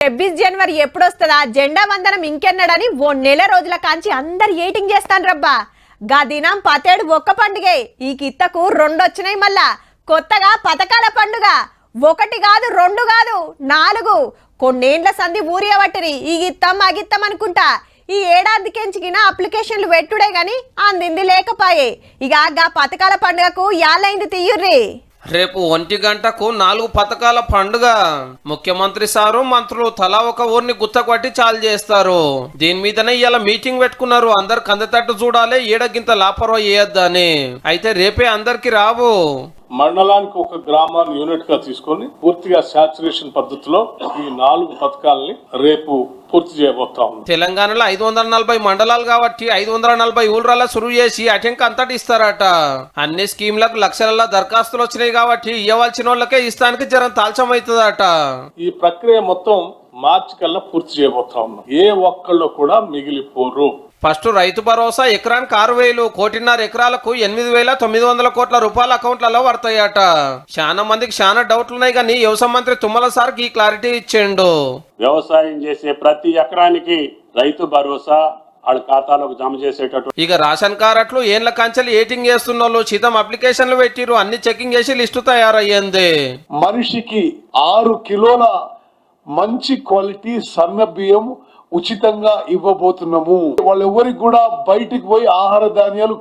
26 జనవరి ఎప్పుడొస్తుందా జెండా వందనం ఇంకెన్నడని ఓ నెల రోజుల కాంచి అందరు ఏటింగ్ చేస్తాను రబ్బా. గా దినం పతేడు ఒక్క పండుగే, ఈ కిత్తకు రెండొచ్చినాయి. మళ్ళా కొత్తగా పథకాల పండుగ ఒకటి కాదు రెండు కాదు నాలుగు. కొన్నేండ్ల సంధి ఊరియబట్టిరి ఈ గిత్తం అగిత్తం అనుకుంటా. ఈ ఏడాదికెంచికిన అప్లికేషన్లు పెట్టుడే గాని అందింది లేకపాయే. ఇక గా పథకాల పండుగకు యాలైంది తీయుర్రి. రేపు 1 గంటకు 4 పథకాల పండుగ. ముఖ్యమంత్రి సారు మంత్రులు తలా ఒక ఊరిని గుత్తకొట్టి చాలు చేస్తారు. దీని మీదనే ఇలా మీటింగ్ పెట్టుకున్నారు. అందరు కందతట్టు చూడాలి, ఏడగింత లాపర్వా చేయొద్దని. అయితే రేపే అందరికి రావు. మండలానికి ఒక గ్రామాన్ని యూనిట్ గా తీసుకొని పూర్తిగా సాచురేషన్ పద్ధతిలో ఈ 4 పథకాలని రేపు పూర్తి చేయబోతాం. తెలంగాణలో 540 మండలాలు కాబట్టి 540 ఊళ్ళ సురువు చేసి అటెంక్ అంతటి ఇస్తారట. అన్ని స్కీమ్లకు లక్షల దరఖాస్తులు వచ్చినాయి కాబట్టి ఇవ్వాల్సిన వాళ్ళకే ఇస్తానికి జరం తాల్చం అవుతుందట. ఈ ప్రక్రియ మొత్తం మార్చి కల్లా పూర్తి చేయబోతా ఉన్నాం. ఏ ఒక్కళ్ళు కూడా మిగిలిపోరు. ఫస్ట్ రైతు భరోసా ఎకరానికి 6,000, 1.5 ఎకరాలకు 8,900 కోట్ల రూపాయల అకౌంట్లలో పడతాయట. చాలా మందికి చాలా డౌట్లు ఉన్నాయి కానీ వ్యవసాయ మంత్రి తుమ్మల సార్ ఈ క్లారిటీ ఇచ్చిండు. వ్యవసాయం చేసే ప్రతి ఎకరానికి రైతు భరోసా వాళ్ళ ఖాతాలోకి జమ చేసేటట్టు. ఇక రేషన్ కార్డులు ఏళ్ల కంచెలు ఏటింగ్ చేస్తున్న వాళ్ళు శీతం అప్లికేషన్లు పెట్టిరు. అన్ని చెకింగ్ చేసి లిస్టు తయారయ్యింది. మనిషికి 6 కిలోల మంచి క్వాలిటీ సన్న బియ్యం ఉచితంగా ఇవ్వబోతున్నాము. వాళ్ళెవరికి కూడా బయటికి పోయి ఆహార ధాన్యాలు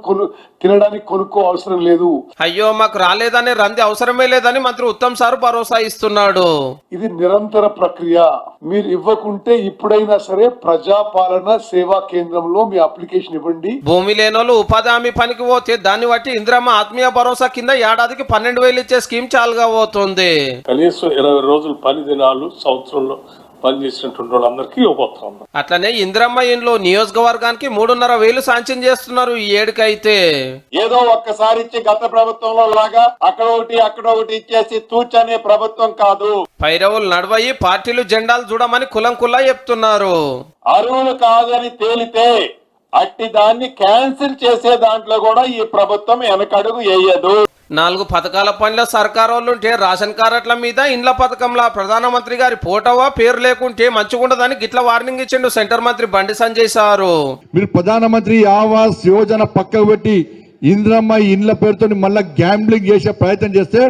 తినడానికి కొనుక్కో అవసరం లేదు. అయ్యో మాకు రాలేదని రంది అవసరమే లేదని మంత్రి ఉత్తమ్ సార్ భరోసా ఇస్తున్నాడు. ఇది నిరంతర ప్రక్రియ. మీరు ఇవ్వకుంటే ఇప్పుడైనా సరే ప్రజాపాలన సేవా కేంద్రంలో మీ అప్లికేషన్ ఇవ్వండి. భూమి లేనోళ్ళు ఉపాధి హామీ పనికి పోతే దాన్ని బట్టి ఇందిరమ్మ ఆత్మీయ భరోసా కింద ఏడాదికి 12,000 ఇచ్చే స్కీమ్ చాలుగా పోతుంది. కనీసం 20 రోజులు 10 దినాలు సంవత్సరంలో పనిచేసినటువంటి వాళ్ళందరికీ ఇవ్వబోతాం. అట్లనే ఇందిరమ్మ ఇండ్లు నియోజకవర్గానికి 3,500 శాంక్షన్ చేస్తున్నారు ఈ ఏడుకైతే. ఏదో ఒక్కసారి ఇచ్చి గత ప్రభుత్వంలో లాగా అక్కడ ఒకటి ఇచ్చేసి తూచనే ప్రభుత్వం కాదు. పైరవులు నడవయి పార్టీలు జెండాలు చూడమని కులం కుల్లా చెప్తున్నారు. అరువులు కాదని తేలితే అట్టి దాన్ని క్యాన్సిల్ చేసే దాంట్లో కూడా ఈ ప్రభుత్వం వెనకడుగు వేయదు. 4 పథకాల పనిలో సర్కారు వాళ్ళుంటే రేషన్ కార్డుల మీద ఇండ్ల పథకంలా ప్రధానమంత్రి గారి ఫోటోవా పేరు లేకుంటే మంచిగుండదని గిట్ల వార్నింగ్ ఇచ్చిండు సెంటర్ మంత్రి బండి సంజయ్ సారు. మీరు ప్రధానమంత్రి ఆవాస్ యోజన పక్కకు పెట్టి ఇందిరమ్మ ఇండ్ల పేరుతో మళ్ళా గ్యాంబ్లింగ్ చేసే ప్రయత్నం చేస్తే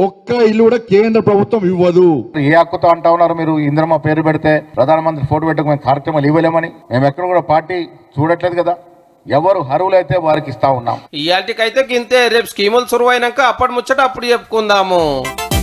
ఒక్క ఇల్లు కూడా కేంద్ర ప్రభుత్వం ఇవ్వదు. ఏ హక్కుతో అంటా ఉన్నారు మీరు? ఇందిరమ్మ పేరు పెడితే ప్రధానమంత్రి ఫోటో పెట్టుకు మేము కార్యక్రమాలు ఇవ్వలేమని. మేము ఎక్కడ కూడా పార్టీ చూడట్లేదు కదా. ఎవరు అర్హులైతే వారికి ఇస్తా ఉన్నాం. ఇయాల్టికైతే గింతే. రేపు స్కీములు సురువైనాక అప్పటి ముచ్చట అప్పుడు చెప్పుకుందాము.